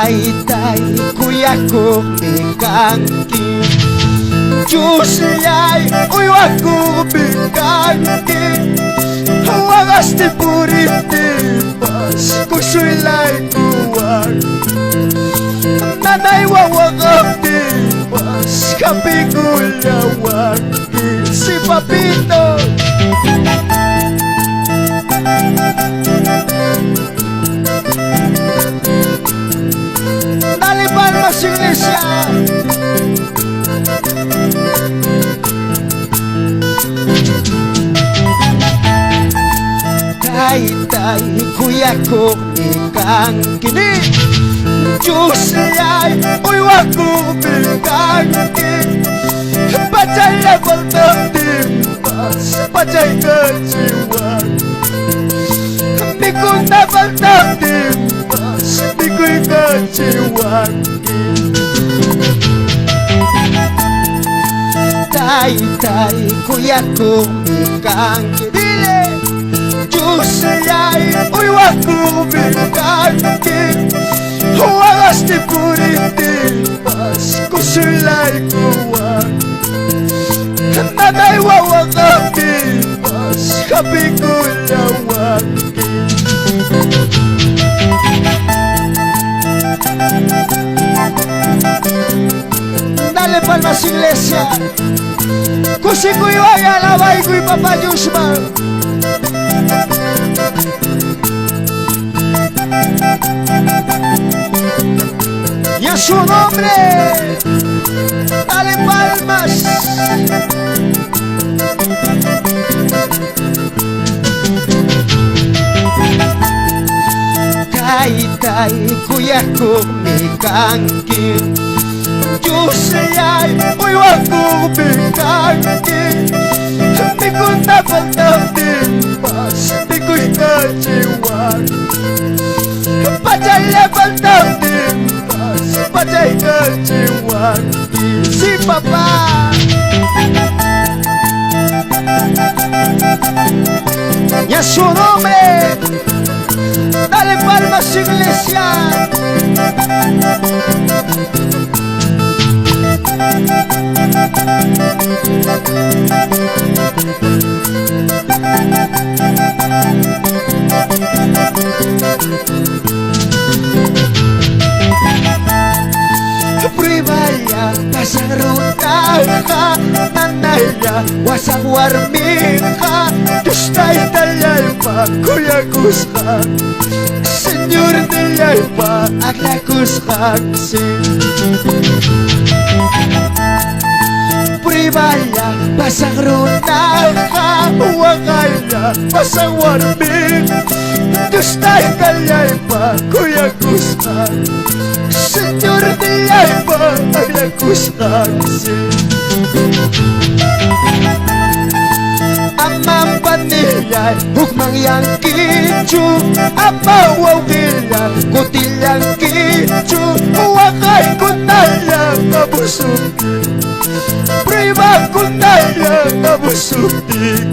Taytay kuyakuk mikanki Yusiyay uywakuk mikanki Wagasti puritipas kusuylay kuwak Nanay wawakaptipas kapigulawaki Si Papito Dale palmas, iglesia. Taytay kuyakuk mikanki Yusiyay uywakuk mikanki Pachay lapaltamtimpas Pachay kachiwak Mikun napaltamtimpas Mikuy kachiwaki Taytay kuyakuk mikanki Dile Yusiyay uywakuk mikanki Wagasti puritipas kusuylay kuwak Nanay wawakaptipas kapigulawaki Dale palmas, iglesia. Kusikuy ay alabay kuy Papa Yusma. Y a su nombre, dale palmas. Taytay kuyakuk mikanki Yusiyay uywakuk mikanki Mikun napaltamtimpas Mikuy kachiwak Pachay lapaltamtimpas Pachay kachiwaki Si Papa Y a su nombre Dale palmas, iglesia. Pribaya pasang rutaha Nanaya wasang warminha Yustay talyay pa kuyakushan Senyor talyay pa aglakushan Pribaya pasang rutaha Wakaya pasang warmin Yustay talyay pa kuyakushan Senyor talyay pa aglakushan Amang panilay, hukmang yang kichu Amawaw gilay, kutilang kichu Wakay kunayang abusuki Prima kunayang abusuki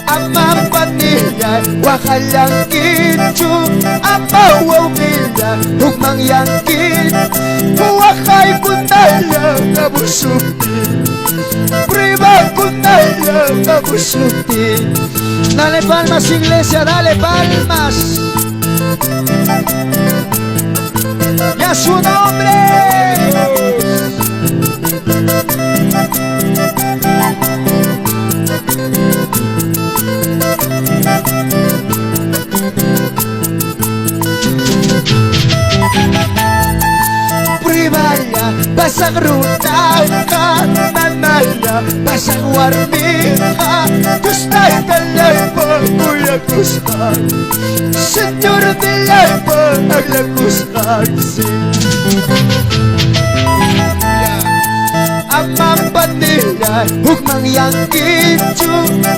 Amang panilay, wakalang kichu Amawaw gilay, hukmang yang kichu Wakay kunayang abusuki Prima kunayang abusuki Dale palmas, iglesia, dale palmas Y a su nombre Pribaya pasang rutaha Nanaya pasang warmiha Kustay talyay pa kuyakushan Senyor talyay pa aglakushan Amang panilay, hukmang yang kichu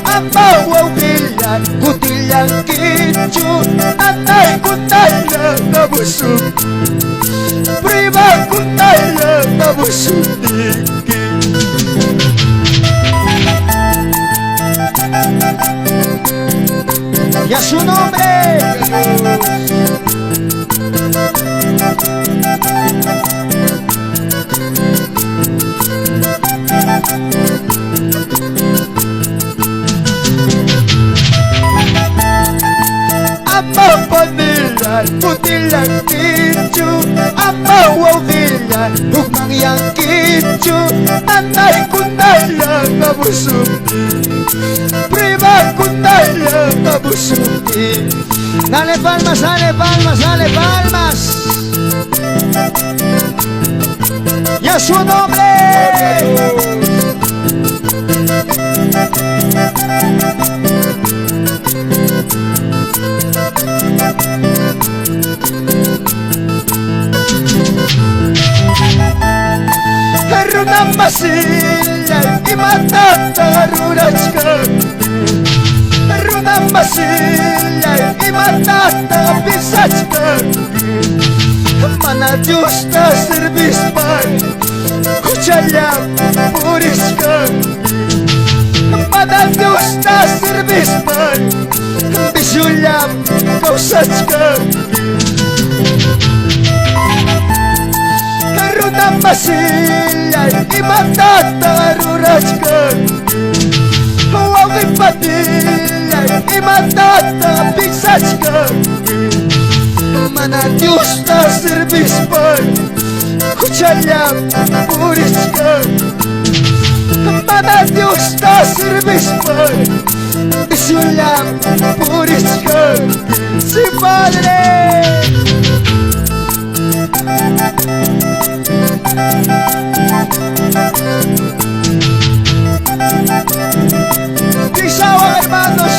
Amawaw gilay, kutilang kichu Nanay kunayang abusuk Prima kunayang abusuk Y a su nombre yang kicu Anay kundaya kabusumpi Prima kundaya kabusumpi. Dale palmas, dale palmas, dale palmas. Y a su nombre. Karuna masilla y matata rurachka. Karuna masilla y matata pisachka. Mana justa servis par kuchayam purishka. Mana justa servis par bisulyam kausachka. Karuna masilla y matata rurachka. Wawgi patilla y matata pisachka. Mana justa servis par kuchayam purishka. Mana justa servis par bisulyam purishka. Sí, padre. Pisao, hermanos.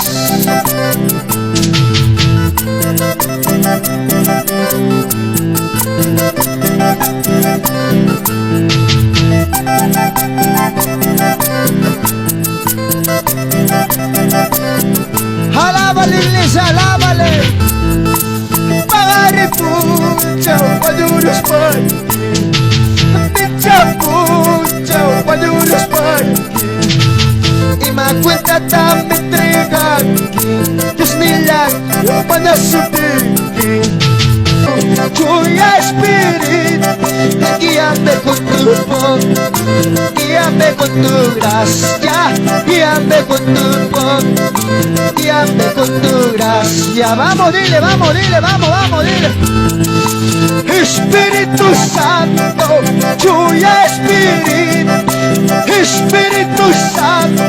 Alábale, iglesia, alábale. Pagare pucha, guayuros pan. Pincha pucha, guayuros pan. Y me cuenta tan me entregan. Dios nilang, para subir. Cuya espíritu, guíame con tu voz, guíame con tu gracia, guíame con tu voz, guíame con tu gracia. Vamos, dile, vamos, dile, vamos, vamos, dile. Espíritu Santo, cuya espíritu, Espíritu Santo,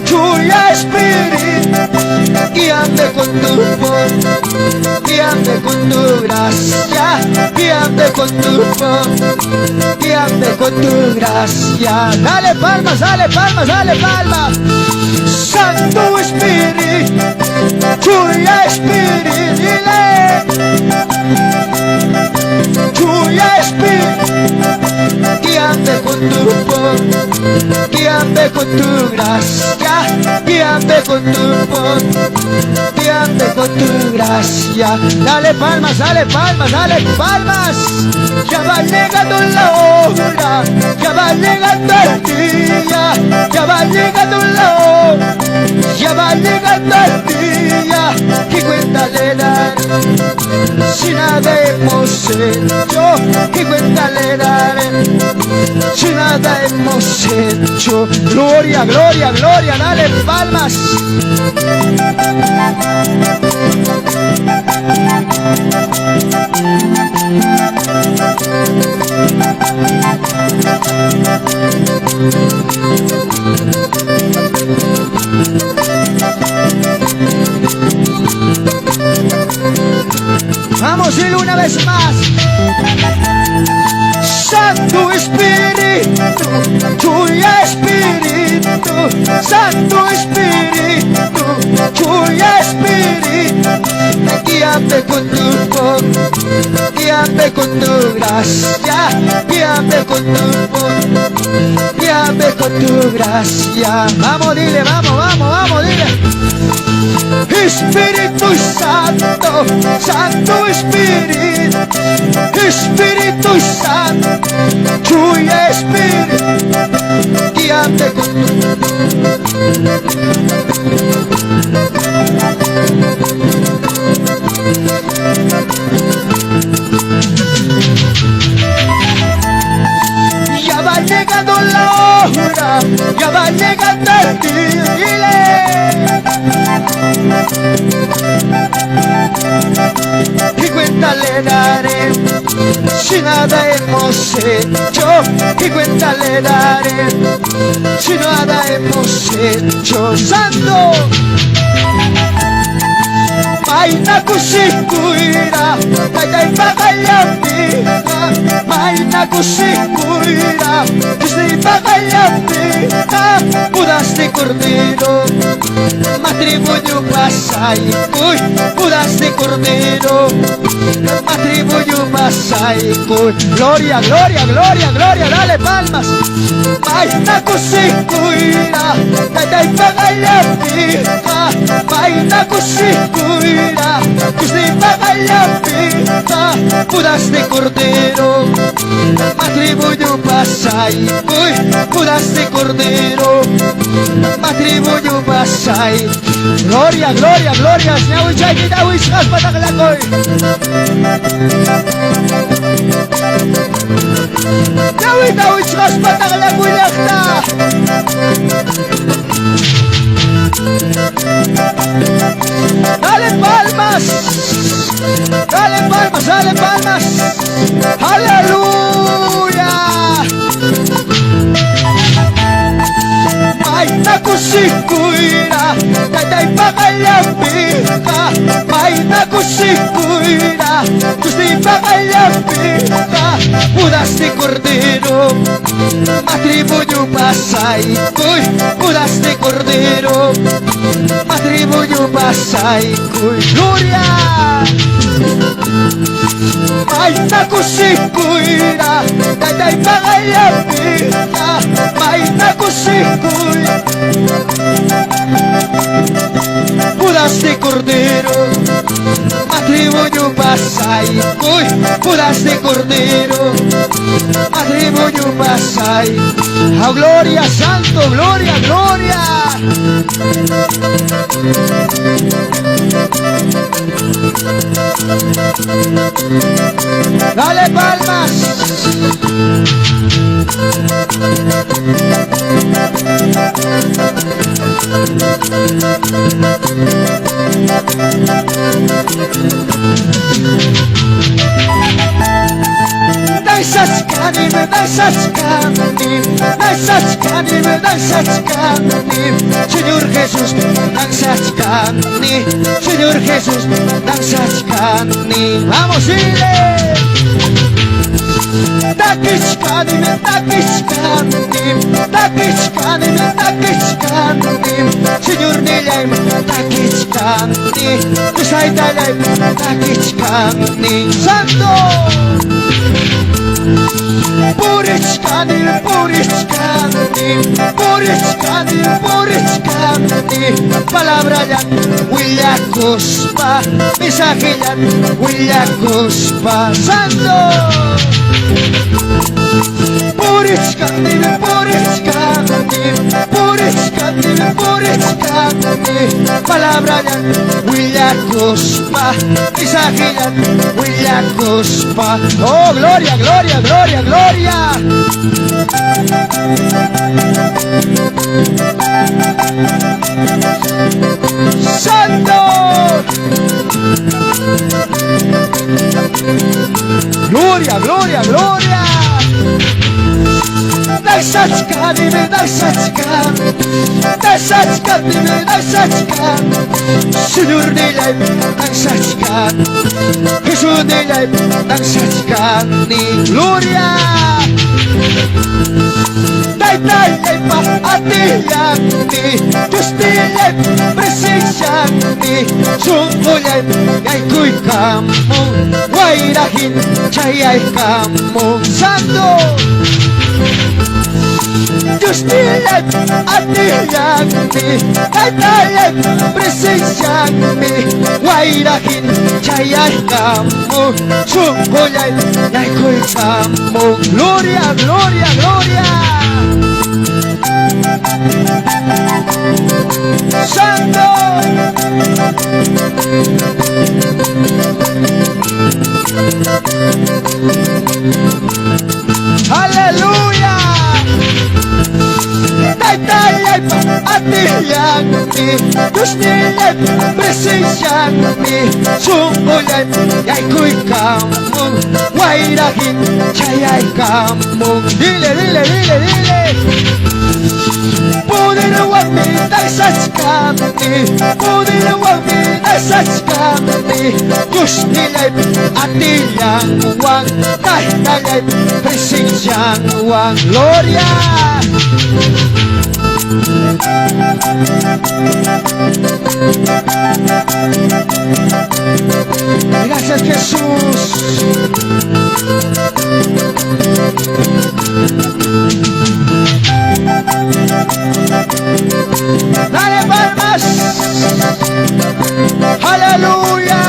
cuya espíritu, guíame con tu voz, guíame con tu gracia, guíame con tu voz, guíame con tu gracia. Dale palmas, dale palmas, dale palmas. Santo Espíritu, cuya espíritu, dile. Cuya espíritu, guíame con tu voz, guíame con tu gracia, guíame con tu voz, guíame con tu gracia. Dale palmas, dale palmas, dale palmas. Ya va llegando la hora, ya va llegando el día, ya va llegando la hora, ya va llegando el día. ¿Qué cuenta le daré si nada hemos hecho? ¿Qué cuenta le daré si nada hemos hecho? Gloria, gloria, gloria, dale palmas. Vamos a ir una vez más. Santo Espíritu, cuya espíritu, Santo Espíritu, cuya espíritu, guíame con tu voz, guíame con tu gracia, guíame con tu voz, guíame con tu gracia. Vamos, dile, vamos, vamos, vamos, dile. Espíritu Santo, Santo Espíritu, Espíritu Santo, cuya espíritu, guíame con ya va llegando la hora, ya va llegando el día, dile. ¿Qué cuenta le daré si nada hemos hecho? ¿Qué cuenta le daré si nada hemos hecho? Santo, Maina kusikuira, Taitai pagayapina, Maina kusikuira, Desde pagayapina, Budas de cordero, matrimonio pasai, uy, Budas de cordero, matrimonio pasai, uy. Gloria, gloria, gloria, gloria, dale palmas. Maina kusikuira, Taitai pagayapina, Maina kusikuira, Desde pagayapina, Budas de cordero, matrimonio pasai, uy, Budas de cordero, matrimonio pasai. Gloria, gloria, gloria, Señor, Chaitita, Wishas, Pataglacoy. Chaitita, Wishas, Pataglacoy, Lachta. Dale palmas, dale palmas, dale palmas. Aleluya. Maina kusikuira, Taitai pagayapina, Maina kusikuira, Desde pagayapina, Budas de cordero, matrimonio pasai, uy, Budas de cordero, matrimonio pasai, uy. Gloria. Maina kusikuira, Taitai pagayapina, Maina kusikuira, Budas de cordero, matrimonio pasai, uy, Budas de cordero, matrimonio pasai. Oh, gloria, santo, gloria, gloria. Dale palmas. Dai saçkanim, dai saçkanim, dai saçkanim, dai saçkanim. Señor Jesús, dan saçkanim, Señor Jesús, dan saçkanim. Vamos, dile. Takichkanim, takichkanim, takichkanim, takichkanim. Señor Nilaim, takichkanim, Kusaidalim, takichkanim. Santo. Purichkanim, purichkanim, purichkanim, purichkanim. Palabra ya, Willakospa, mensaje ya, Willakospa. Santo. Purichkanim, purichkanim, purichkanim, purichkanim. Palabra ya, Willakospa, mensaje ya, Willakospa. Oh, gloria, gloria, gloria, gloria. Santo. Gloria, gloria, gloria. Dai saçkanim, dai saçkanim, dai saçkanim, dai saçkanim. Señor Nilaim, dai saçkanim, Jesús Nilaim, dai saçkanim. Gloria. Dai Nilaim pa atiyami, Diyos Nilaim presensiyami. Sungulaim yaykuy kamo, wayrahin chayay kamo. Santo. Diyos Nilaim atiyami, Dai Nilaim presensiyami. Wayrahin chayay kamo, sungulaim yaykuy kamo. Gloria, gloria, gloria. Santo. Aleluya. Dai Nilaim atiyami, Diyos Nilaim Gustilep, presenciami, sungulep, yay kuy kamung, wairahin, chayay kamung. Dile, dile, dile, dile. Poder wami, dasach kami, poder wami, dasach kami. Gustilep, atilang wang, tahtalep, presenciang wang. Gloria. Gracias, Jesús. Dale palmas. Aleluya.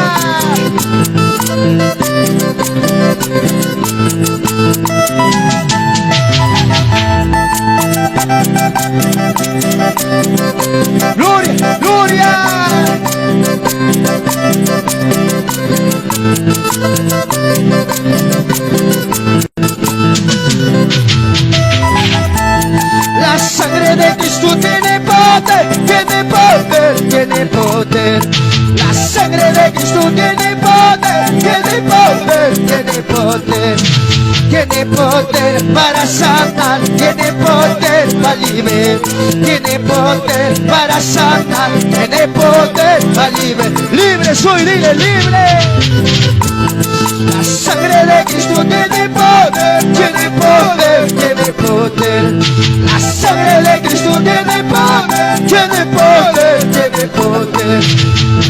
Gloria, gloria. La sangre de Cristo tiene poder, tiene poder, tiene poder. La sangre de Cristo tiene poder, tiene poder, tiene poder. Tiene poder para sanar, tiene poder para liberar, tiene poder para sanar, tiene poder para liberar. Libre soy, dile, libre. La sangre de Cristo tiene poder, tiene poder, tiene poder. La sangre de Cristo tiene poder, tiene poder, tiene poder.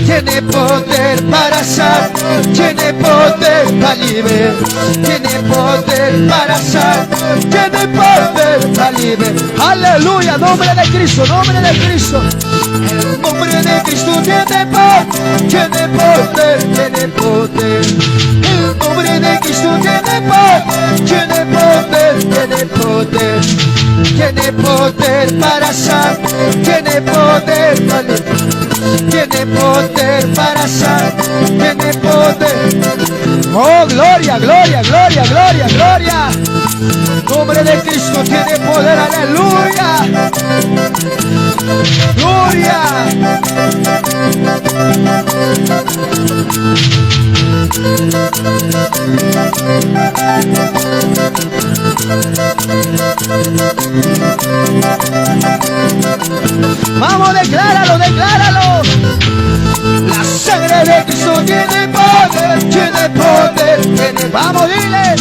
Tiene poder para sanar, tiene poder para liberar, tiene poder para sanar, tiene poder para liberar. Aleluya, nombre de Cristo, nombre de Cristo. El nombre de Cristo tiene poder, tiene poder, tiene poder. El nombre de Cristo tiene poder, tiene poder, tiene poder. Tiene poder para sanar, tiene poder para liberar, tiene poder para sanar, tiene poder. Oh, gloria, gloria, gloria, gloria, gloria. Nombre de Cristo tiene poder, aleluya. Gloria. Vamos, decláralo, decláralo. La sangre de Cristo tiene poder, tiene poder, tiene. Vamos, dile.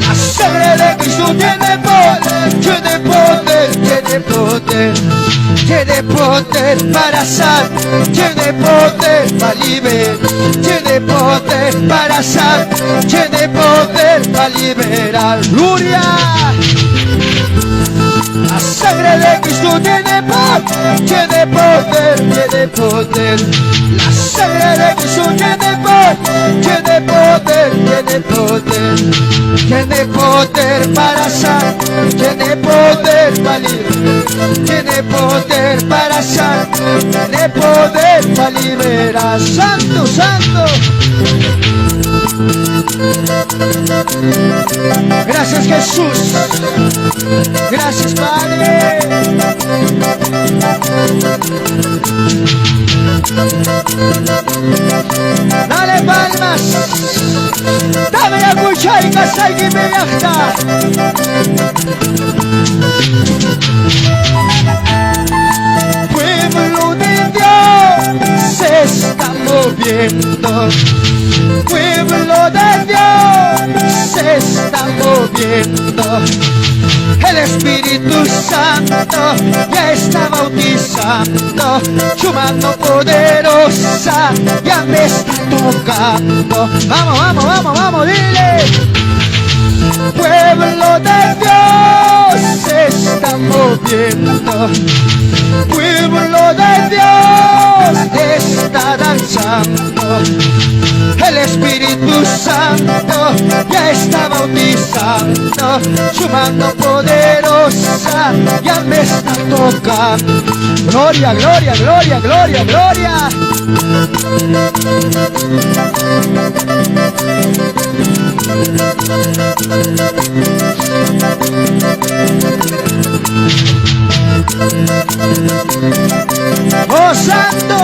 La sangre de Cristo tiene poder, tiene poder, tiene poder. Tiene poder para sanar, tiene poder para liberar, tiene poder para sanar, tiene poder para liberar. Gloria. La sangre de Cristo tiene poder, tiene poder, tiene poder. La sangre de Cristo tiene poder, tiene poder, tiene poder. Tiene poder para sanar, tiene poder para liberar, tiene poder para sanar, tiene poder para liberar. Santo, santo. Gracias, Jesús. Gracias, Padre. Dale palmas. Dame la cuchara y casay que me gasta. Pueblo de Dios se está moviendo. Pueblo de Dios se está moviendo. El Espíritu Santo ya está bautizando, su mano poderosa ya me está tocando. Vamos, vamos, vamos, vamos, dile. Pueblo de Dios se está moviendo. Pueblo de Dios está danzando. El Espíritu Santo ya está bautizando, su mano poderosa ya me está tocando. Gloria, gloria, gloria, gloria, gloria. ¡Oh, Santo!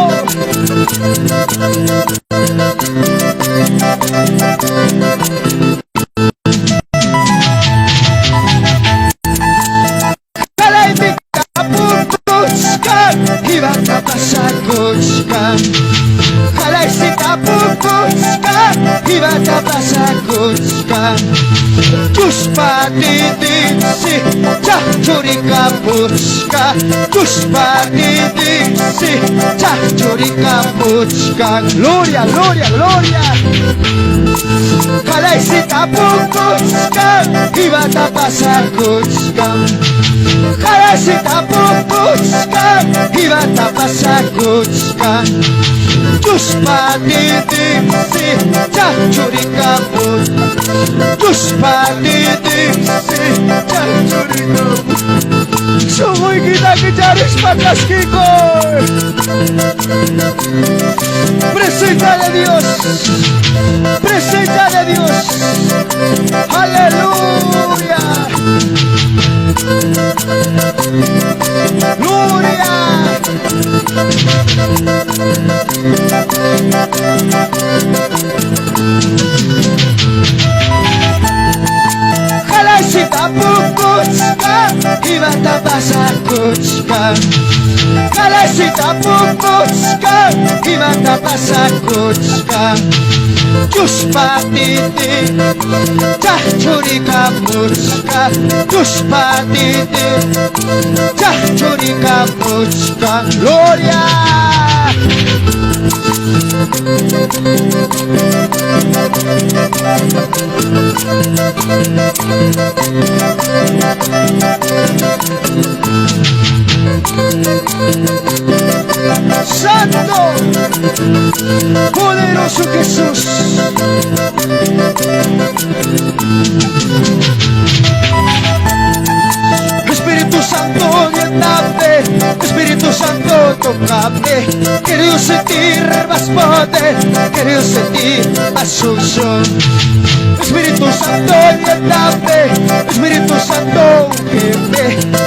Iba a pasar kuchka, halay si tapukuchka, iba a pasar kuchka. Tuspa didisi, chachurika puchka, tuspa didisi, chachurika puchka. Gloria, gloria, gloria. Halay si tapukuchka, iba a pasar kuchka. Halay si tapukuchka, iba a pasar kuchka. Tuspa didisi, chachurika puchka. Tuspa didisi, chachurika puchka. Sumuy kita kejaris pakaskiko. Preséntale a Dios. Preséntale a Dios. Aleluya. Gloria. Halay si tapukuchka, iba a pasar kuchka. Halay si tapukuchka, iba a pasar kuchka. Tuspa didi, chachurika puchka. Tuspa didi, chachurika puchka. Gloria. Santo, poderoso Jesús. Espíritu Santo, lléname. Espíritu Santo, tócame. Quiero sentir más poder, quiero sentir más unción. Espíritu Santo, lléname. Espíritu Santo, úngeme.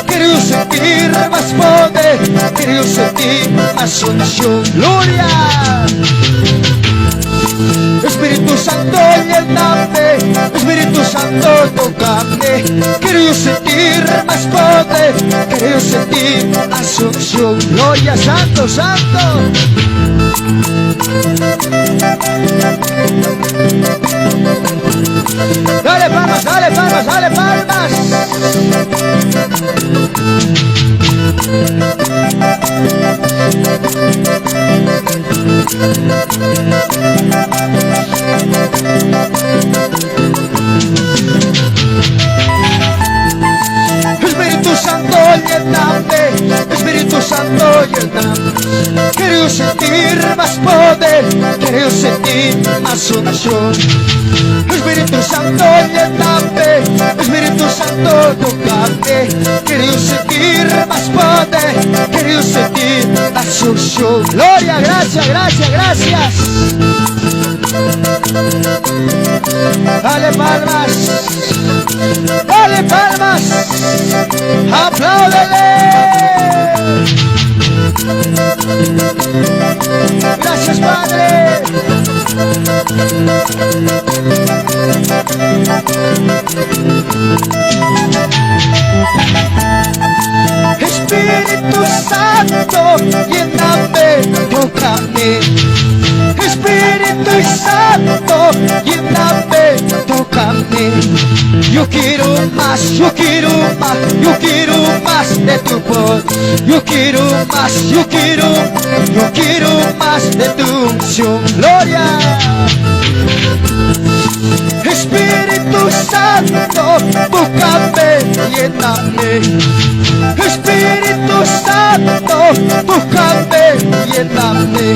Quiero sentir más poder, quiero sentir más unción. Gloria. Espíritu Santo, lléname. Espíritu Santo, tócame. Quiero sentir más poder, quiero sentir más unción. Gloria, Santo, Santo. Dale palmas, dale palmas, dale palmas. Espíritu Santo, lléname. Espíritu Santo, lléname. Quiero sentir más poder, quiero sentir más unción. Espíritu Santo, lléname. Espíritu Santo, tócame. Quiero sentir más poder, quiero sentir más unción. Gloria, gracias, gracias, gracias. Dale palmas. Dale palmas. Apláudele. Gracias, Padre. Espíritu Santo, lléname, tócame. Espíritu Santo, lléname, tócame. Yo quiero más, yo quiero más, yo quiero más de tu voz. Yo quiero más, yo quiero más de tu unción. Gloria. Espíritu Santo, tócame, lléname. Espíritu Santo, tócame, lléname.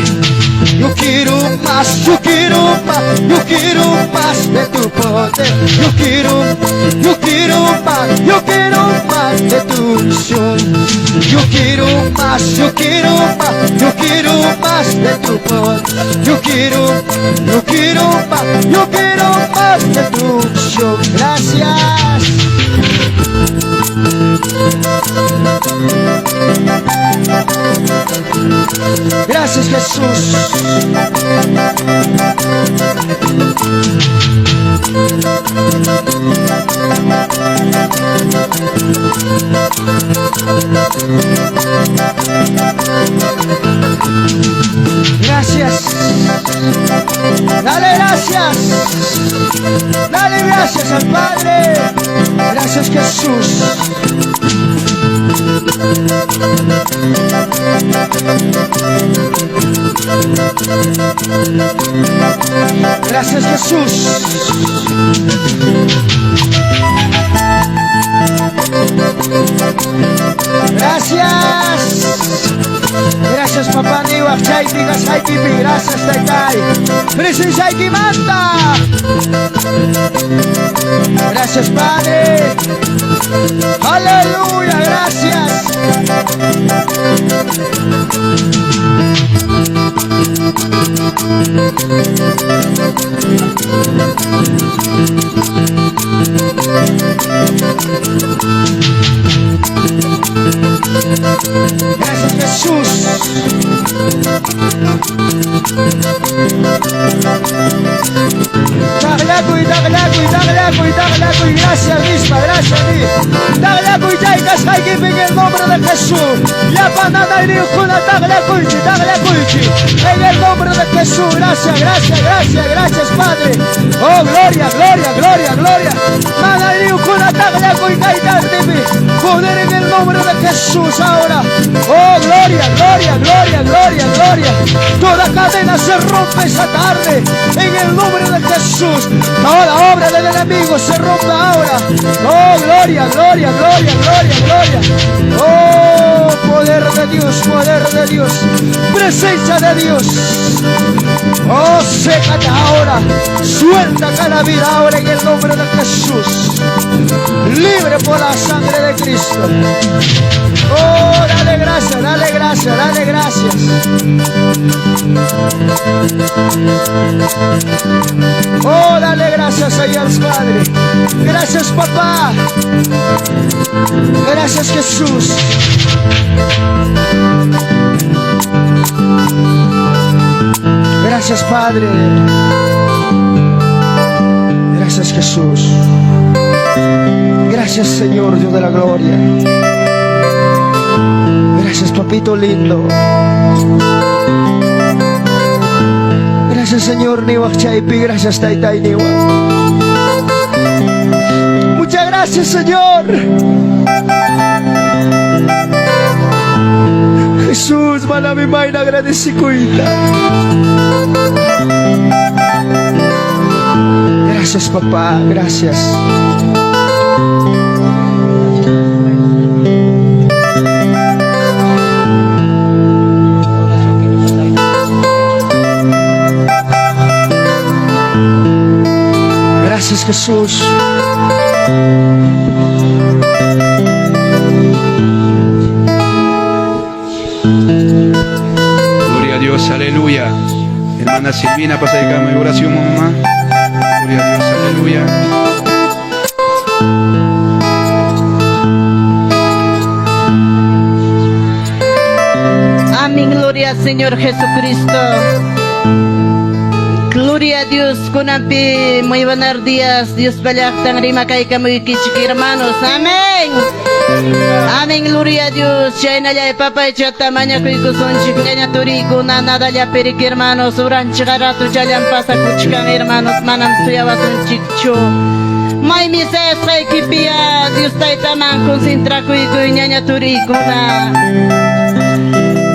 yo quiero más, yo quiero más, yo quiero más de tu poder. Yo quiero más, yo quiero más de tu unción. Yo quiero más, yo quiero más, yo quiero más de tu poder. Yo quiero más, yo quiero más de tu unción. Gracias. Gracias, Jesús. Gracias. Dale gracias. Dale gracias al Padre. Gracias, Jesús. Gracias, Jesús. Gracias. Gracias, papá Niwa. Gracias, Taitai. Presencia y manda. Gracias, Padre. Aleluya, gracias. Gracias, Jesús. Gracias misma, gracias a mí. En el nombre de Jesús. En el nombre de Jesús, gracias, gracias, gracias, gracias, Padre. Oh, gloria, gloria, gloria, gloria. Poder en el nombre de Jesús ahora. Oh, gloria, gloria, gloria, gloria, gloria. Toda cadena se rompe esa tarde en el nombre de Jesús. Toda obra del enemigo se rompe ahora. Oh, gloria, gloria, gloria, gloria, gloria. Oh, poder de Dios, poder de Dios, presencia de Dios. Oh, sécate ahora, suelta cada vida ahora en el nombre de Jesús. Libre por la sangre de Cristo. Oh, dale gracias, dale gracias, dale gracias. Oh, dale gracias a Dios Padre. Gracias, papá. Gracias, Jesús. Gracias, Padre. Gracias, Jesús. Gracias, Señor, Dios de la gloria. Gracias, papito lindo. Gracias, Señor Niwa Chaipi. Gracias, Taitai Niwa. Muchas gracias, Señor. Jesús, malami may agradecikuita. Gracias, papá, gracias. Gracias, Jesús. Gloria a Dios, aleluya. Hermana Silvina, pasa de cama y oración, mamá. Gloria a Dios, aleluya. Amén, gloria al Señor Jesucristo. Gloria a Dios, kunampi, muy buenos días. Dios balaktan rima kay kamoy kichik hermanos. Amén. Amén, gloria a Dios. Chayna ya papa chata maña kuy kuson chikña turiku na nada ya perik hermanos. Uran chigarato chayan pasa kuchikan hermanos. Manam suyawasun chikcho. May misa es kipia. Dios taitaman concentra kuy ñaña turiku na.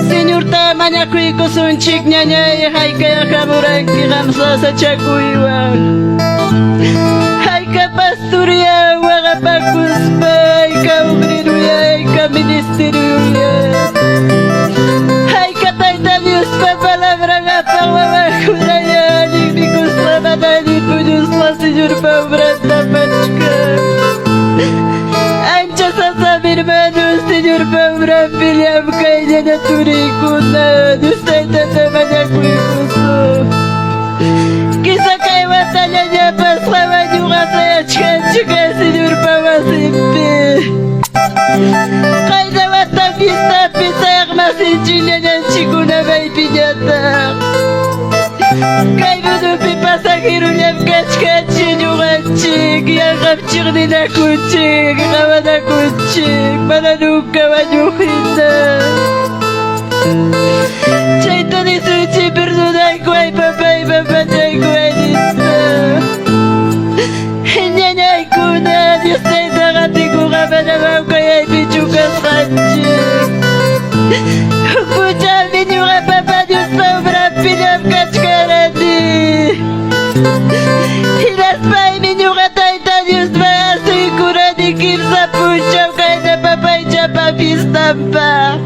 Señor ta maña kuy kuson chikña ña hay kaya kamuran kiramsa sa chakuiwan. Hay ka pastoria waga pakuspa. Hay que ministerio. Hay que pedir a Dios para palabra. William kaya na turikuna Diyos tayo tatamanya ko ikuso Kisa kay watanya niya pasawa niyo kasaya chika Senyor pawasimpi Kay na watang pista masinchinya niya chikuna may pinyatak Kay budupi pasakirunyam kachkachin yung achik Yang kapchik nila kuchik Kawa na kuchik Mananukawan yung hina Chaito ni suchi Perdonay ko ay papanyay ko ay nisa Hinyanyay ko na Diyos na itakati ko kamanamaw Kaya ibichukas kachik Pucha minyo ka papa Diyos pa umrap Pinam kachkarani Hinaspay minyo ka taita Diyos pa Asoy kurani kim sa puchaw Kaya na papay chapa pistampa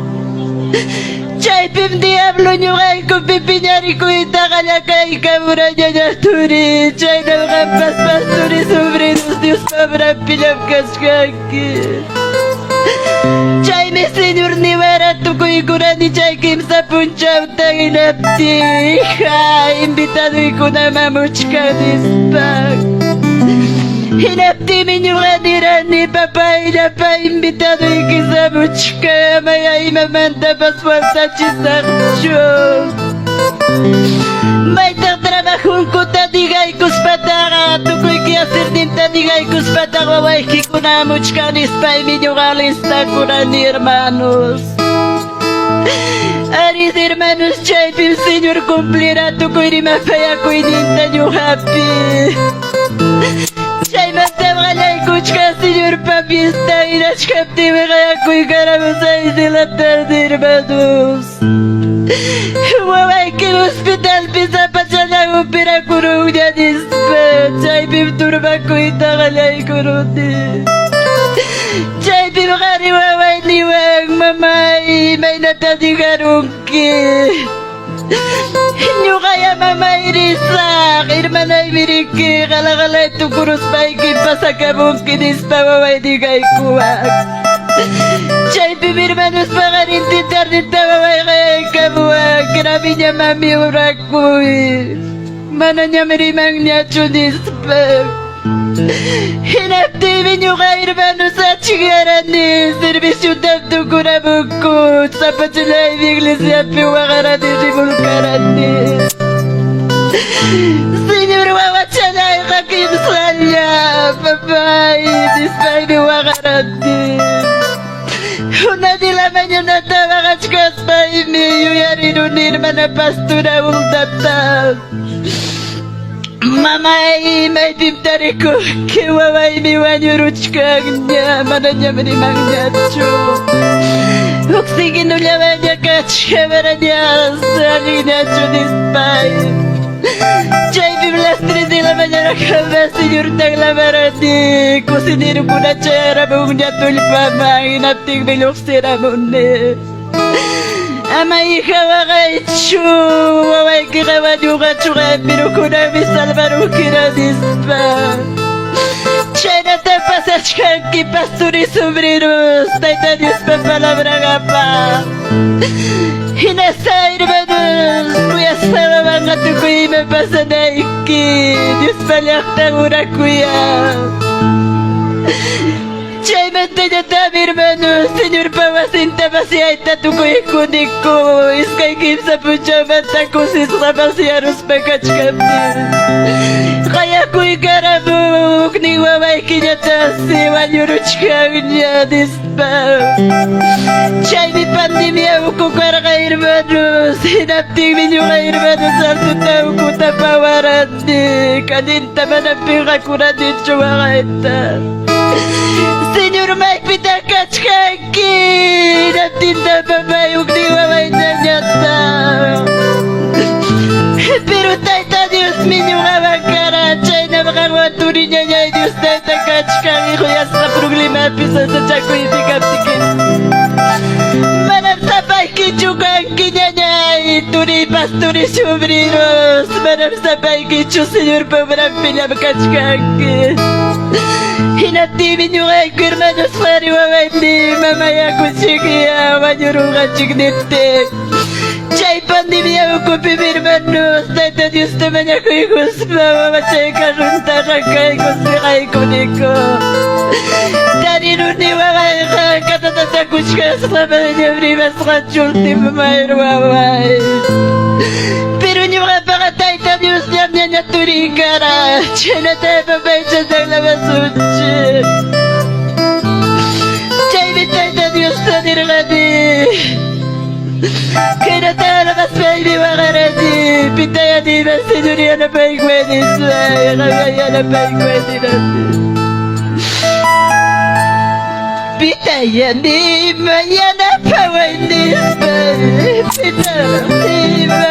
Chay pim diablo nyo kay kung pipinyari ko itakala kay kamura niya niya turi Chay na makampas turi sobrinos Diyos pa umrap Pinam kachkaki Chay me senyor ni Warato ko ikurani Chay kim sa punchaw tangin apti Kay imbitado ko na mamuchka dispag Hinapti minyo kaniran ni papa Hinapa imbitado ikisa muchka Maya imamanda paswalta chisaksyo May trabajong ko tadigay kuspataka Tukoy kiasir din tadigay kuspataka Way kikunamuchka nispay minyo kalista kuna ni hermanos Aris hermanos chay pim senyor cumplirá Tukoy ni mafaya ko ininta nyo happy Chay matabgalay kuchka senyor papista Inachkapti kaya ko'y karamusay sila tarde hermanos Waway kin hospital pisa pa siya na upira kurong niya dispa Chay pim turba ko'y takalay kuruni Chay pim kariwaway liwag mamay May natadigarong ki Inyo kaya mamay risak Irmanay miriki Kalakalay tukurus paikin Pasakabong kinispa Waway di kay kuwag Chay pimirmanos pakarintitar Nita waway kaya kabuwag Grabe niya mami urak mo Mana niya mirimang niya chunispa Hinaptimin nyo ka hermano sa chigarani Servisyo damdo ko na bukod Sapat sila iglesia piwakarani Simulkarani Senyor wawat siya na ikakimsalya Babay Dispay piwakarani Una dilaman nyo na tawakachkas pa imi Yuyari nunir mana pastura ultatap Mamay may dimtari ko Kiwaway miwanyo ruchkang niya Mananya minimang niya cho Uksigin ulyawan niya kachkamara niya Sali niya cho dispay Chay bimlastri sila manya rakamba Senyor tang lamarani Kusinir ko na chara Mung niya tulpa Manginapting bilok sira muni Amay ikaw kay Chu Waway kikawan yung kachuka Pero ko na misalman ukira dispa Chay na tapasach kang kipasturi sobrinos Taita Diyos pa palabra nga pa Hinasay hermanos Kuya sama mga tukoy mapasa na iki Diyos palyak na una kuya Chay mantanya tami hermanos Senyor pawasinta pasiyay tatukoy kunik ko Iskay kim sa puncha manta ko sisra pasiyaros pagkachkami Kaya ko'y karamuk Ni waway kinyatasi Wanyuruchkang niya dispa Chay mi pandemya ko kara ka hermanos Hinapting minyo ka hermanos Alto tao ko tapawaran ni Kaninta manaping kakura din chuwa kaita Senyor may pitakachkaki Natinda babayog ni waway na nyata Pero taita Diyos minyo kawagkara Chay na makawaturi niya niya Diyos taita kachkaki Kuya sa problema Pisa sa chako itikap-tikip Manam sabay kichukang kinya niya Turi pasturi sobrinos Manam sabay kichu Senyor pamarang pinabakachkaki Hinatibin nyo kay hermanos pari mga hindi mamaya ko siya manyurungan signete. Chay pandemia ko pipirmanos dahil Diyos naman ako ikusma mga chay karunta na kay kusmikay ko niko. Dari nuni mga katatasakus ka sa mga niya primas katsulti mamayarwaway. Pero niyo mga pakatay ta Diyos niya niya turikara. Chay na tayo babay siya sa labasuchi. Chay bitay ta Diyos na niragadi. Kaya tayo nakasay mga rasi. Pitaya di ba sinuriya na pa ikwedi sa kagaya na pa ikwedi natin. Pitaya di ba yan na pa wendis ba. Pitaya di ba